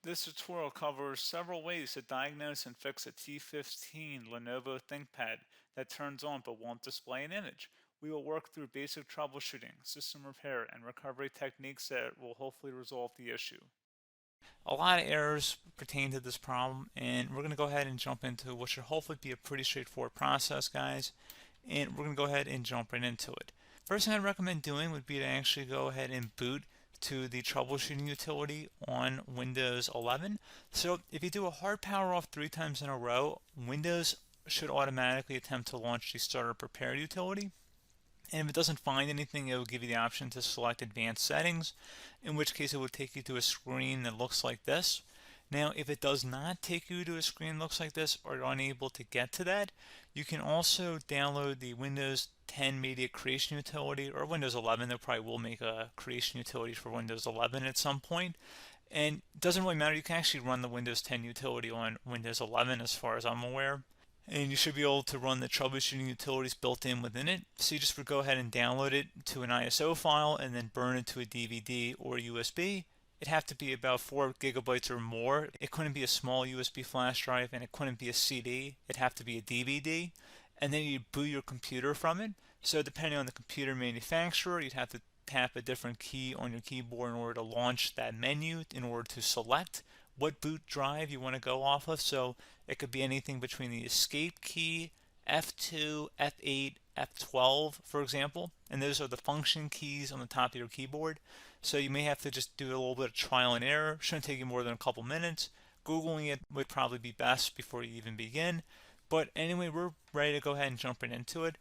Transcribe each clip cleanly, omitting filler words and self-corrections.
This tutorial covers several ways to diagnose and fix a T15 Lenovo ThinkPad that turns on but won't display an image. We will work through basic troubleshooting, system repair, and recovery techniques that will hopefully resolve the issue. A lot of errors pertain to this problem, and we're going to go ahead and jump into what should hopefully be a pretty straightforward process, guys. And we're going to go ahead and jump right into it. First thing I'd recommend doing would be to actually go ahead and boot to the troubleshooting utility on Windows 11. So if you do a hard power off 3 times in a row, Windows should automatically attempt to launch the startup repair utility. And if it doesn't find anything, it will give you the option to select advanced settings, in which case it will take you to a screen that looks like this. Now, if it does not take you to a screen that looks like this, or you're unable to get to that, you can also download the Windows 10 Media Creation Utility, or Windows 11. They probably will make a creation utility for Windows 11 at some point. And it doesn't really matter, you can actually run the Windows 10 utility on Windows 11 as far as I'm aware. And you should be able to run the troubleshooting utilities built in within it. So you just would go ahead and download it to an ISO file and then burn it to a DVD or USB. It'd have to be about 4 gigabytes or more. It couldn't be a small USB flash drive, and it couldn't be a CD. It'd have to be a DVD. And then you'd boot your computer from it. So depending on the computer manufacturer, you'd have to tap a different key on your keyboard in order to launch that menu, in order to select what boot drive you want to go off of. So it could be anything between the escape key, F2, F8, F12, for example, and those are the function keys on the top of your keyboard. So you may have to just do a little bit of trial and error. Shouldn't take you more than a couple minutes. Googling it would probably be best before you even begin. But anyway, we're ready to go ahead and jump right into it.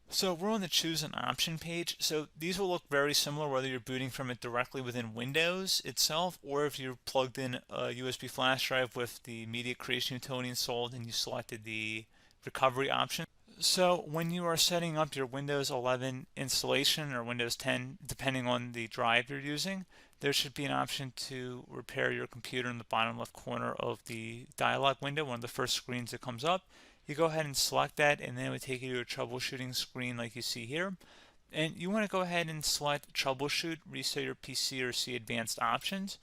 So we're on the choose an option page. So these will look very similar whether you're booting from it directly within Windows itself, or if you're plugged in a USB flash drive with the media creation utility installed and you selected the recovery option. So when you are setting up your Windows 11 installation or Windows 10, depending on the drive you're using, there should be an option to repair your computer in the bottom left corner of the dialog window, one of the first screens that comes up. You go ahead and select that, and then it would take you to a troubleshooting screen like you see here. And you want to go ahead and select troubleshoot, reset your PC, or see advanced options.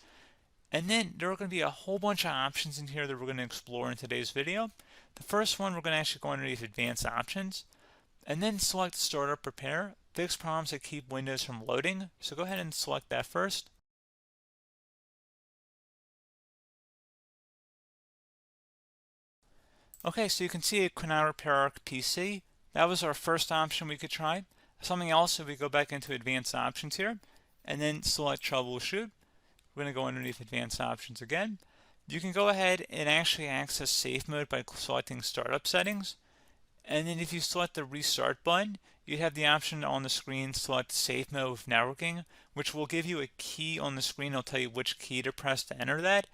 And then there are going to be a whole bunch of options in here that we're going to explore in today's video. The first one, we're going to actually go underneath advanced options and then select startup repair, fix problems that keep Windows from loading. So go ahead and select that first. Okay, so you can see it could now repair our PC. That was our first option we could try. Something else, if we go back into advanced options here and then select troubleshoot, we're going to go underneath advanced options again. You can go ahead and actually access safe mode by selecting startup settings. And then if you select the restart button, you have the option on the screen select safe mode with networking, which will give you a key on the screen. It'll tell you which key to press to enter that.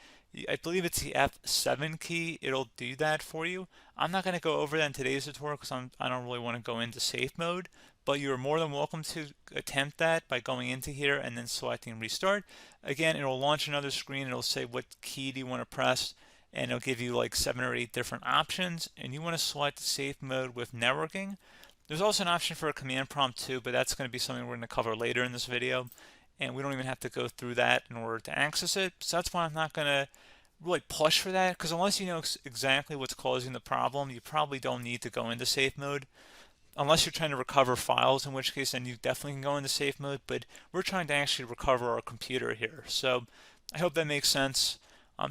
I believe it's the F7 key. It'll do that for you. I'm not going to go over that in today's tutorial because I don't really want to go into safe mode, but you're more than welcome to attempt that by going into here and then selecting restart. Again, it'll launch another screen. It'll say what key do you want to press, and it'll give you like 7 or 8 different options, and you want to select safe mode with networking. There's also an option for a command prompt too, but that's going to be something we're going to cover later in this video, and we don't even have to go through that in order to access it. So that's why I'm not going to really push for that, because unless you know exactly what's causing the problem, you probably don't need to go into safe mode. Unless you're trying to recover files, in which case then you definitely can go into safe mode, but we're trying to actually recover our computer here. So I hope that makes sense.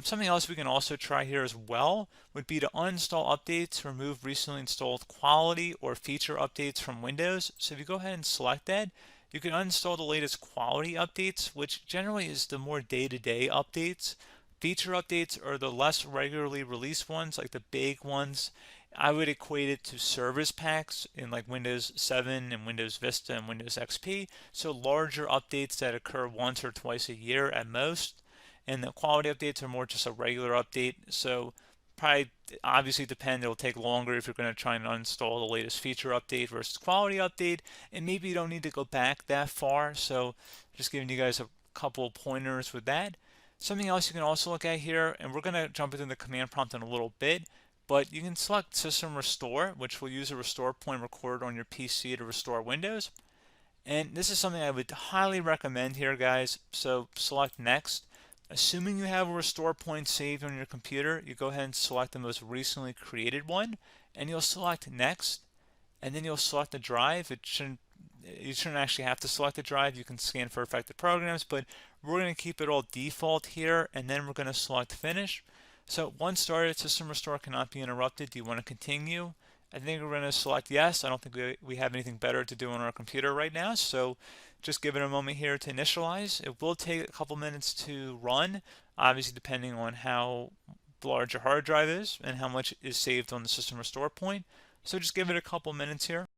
Something else we can also try here as well would be to uninstall updates, remove recently installed quality or feature updates from Windows. So if you go ahead and select that, you can uninstall the latest quality updates, which generally is the more day-to-day updates. Feature updates are the less regularly released ones, like the big ones. I would equate it to service packs in like Windows 7 and Windows Vista and Windows XP. So larger updates that occur once or twice a year at most. And the quality updates are more just a regular update. So probably obviously it'll take longer if you're going to try and uninstall the latest feature update versus quality update. And maybe you don't need to go back that far. So just giving you guys a couple of pointers with that. Something else you can also look at here, and we're going to jump into the command prompt in a little bit, but you can select System Restore, which will use a restore point recorded on your PC to restore Windows. And this is something I would highly recommend here, guys. So select Next. Assuming you have a restore point saved on your computer, you go ahead and select the most recently created one, and you'll select next, and then you'll select the drive. You shouldn't actually have to select the drive. You can scan for affected programs, but we're going to keep it all default here, and then we're going to select finish. So once started, system restore cannot be interrupted. Do you want to continue? I think we're going to select yes. I don't think we have anything better to do on our computer right now, so just give it a moment here to initialize. It will take a couple minutes to run, obviously depending on how large your hard drive is and how much is saved on the system restore point. So just give it a couple minutes here.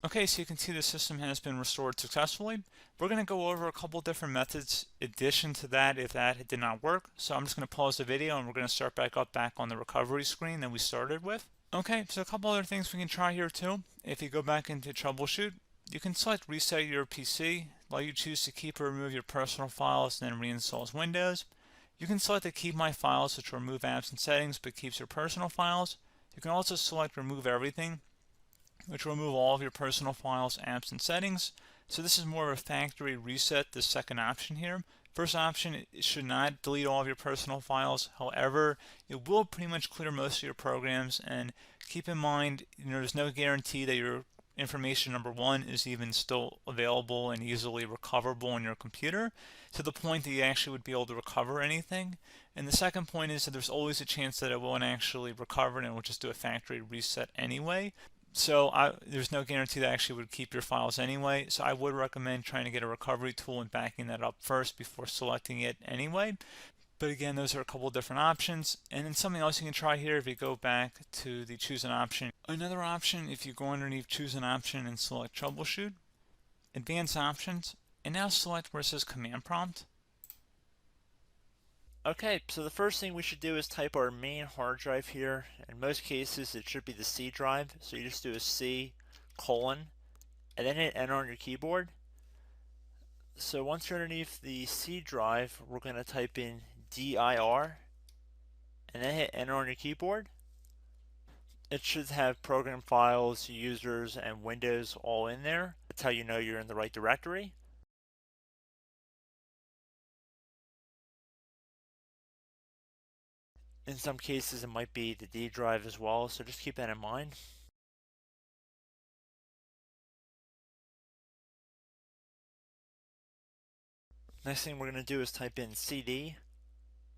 Okay, so you can see the system has been restored successfully. We're going to go over a couple different methods in addition to that if that did not work. So I'm just going to pause the video and we're going to start back on the recovery screen that we started with. Okay, so a couple other things we can try here too. If you go back into troubleshoot, you can select reset your PC, while you choose to keep or remove your personal files and then reinstalls Windows. You can select to keep my files, which will remove apps and settings but keeps your personal files. You can also select remove everything, which will remove all of your personal files, apps, and settings. So this is more of a factory reset, the second option here. First option, it should not delete all of your personal files. However, it will pretty much clear most of your programs. And keep in mind, there's no guarantee that your information, number one, is even still available and easily recoverable on your computer to the point that you actually would be able to recover anything. And the second point is that there's always a chance that it won't actually recover and it will just do a factory reset anyway. So there's no guarantee that actually would keep your files anyway. So I would recommend trying to get a recovery tool and backing that up first before selecting it anyway. But again, those are a couple different options. And then something else you can try here if you go back to the choose an option. Another option, if you go underneath choose an option and select troubleshoot, advanced options, and now select where it says command prompt. Okay, so the first thing we should do is type our main hard drive here. In most cases, it should be the C drive. So you just do a C colon and then hit enter on your keyboard. So once you're underneath the C drive, we're going to type in dir and then hit enter on your keyboard. It should have program files, users, and Windows all in there. That's how you know you're in the right directory. In some cases, it might be the D drive as well, so just keep that in mind. Next thing we're going to do is type in cd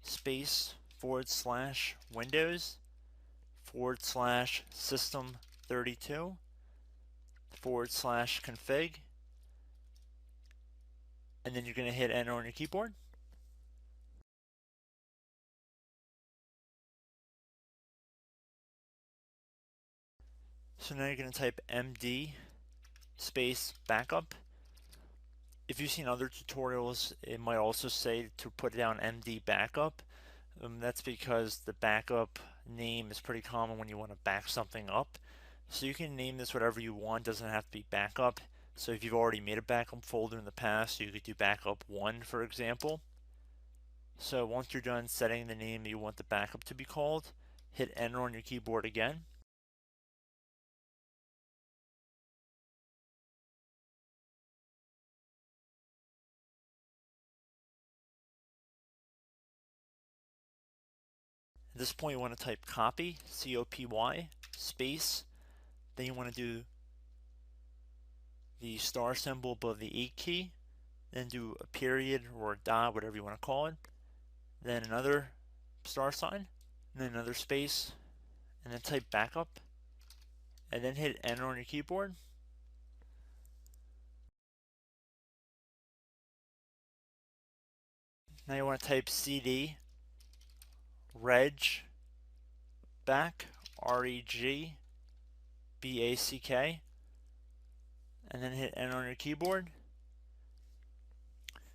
space / Windows / system 32 / config, and then you're going to hit enter on your keyboard. So now you're going to type md space backup. If you've seen other tutorials, it might also say to put down md backup. That's because the backup name is pretty common when you want to back something up. So you can name this whatever you want, doesn't have to be backup. So if you've already made a backup folder in the past, you could do backup 1, for example. So once you're done setting the name you want the backup to be called, hit enter on your keyboard again. At this point you want to type copy, C-O-P-Y, space, then you want to do the star symbol above the 8 key, then do a period or a dot, whatever you want to call it, then another star sign, and then another space, and then type backup, and then hit enter on your keyboard. Now you want to type cd reg back, REGBACK, and then hit enter on your keyboard.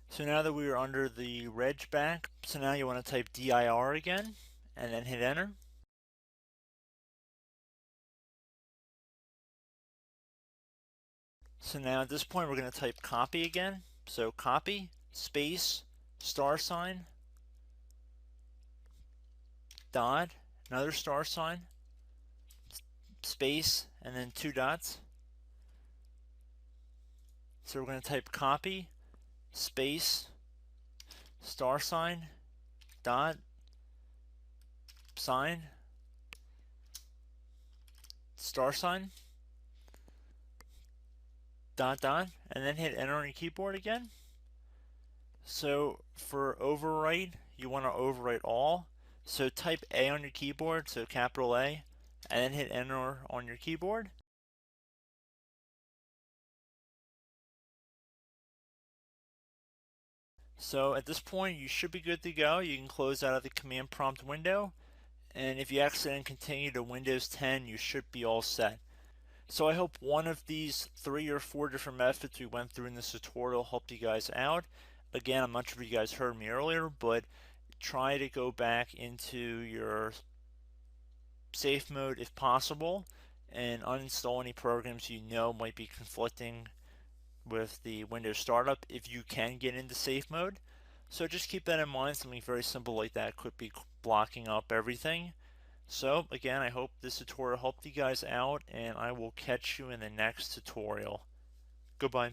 So now that we are under the reg back, so now you want to type dir again, and then hit enter. So now at this point we're going to type copy again. So copy, space, $sign, dot, another $sign, space, and then 2 dots. So we're going to type copy, space, $sign, dot, sign, $sign, dot, dot, and then hit enter on your keyboard again. So for overwrite, you want to overwrite all. So type A on your keyboard, so capital A, and then hit enter on your keyboard. So at this point, you should be good to go. You can close out of the command prompt window, and if you accidentally continue to Windows 10, you should be all set. So I hope one of these 3 or 4 different methods we went through in this tutorial helped you guys out. Again, I'm not sure if you guys heard me earlier, but try to go back into your safe mode if possible and uninstall any programs you know might be conflicting with the Windows startup if you can get into safe mode. So just keep that in mind. Something very simple like that could be blocking up everything. So again, I hope this tutorial helped you guys out, and I will catch you in the next tutorial. Goodbye.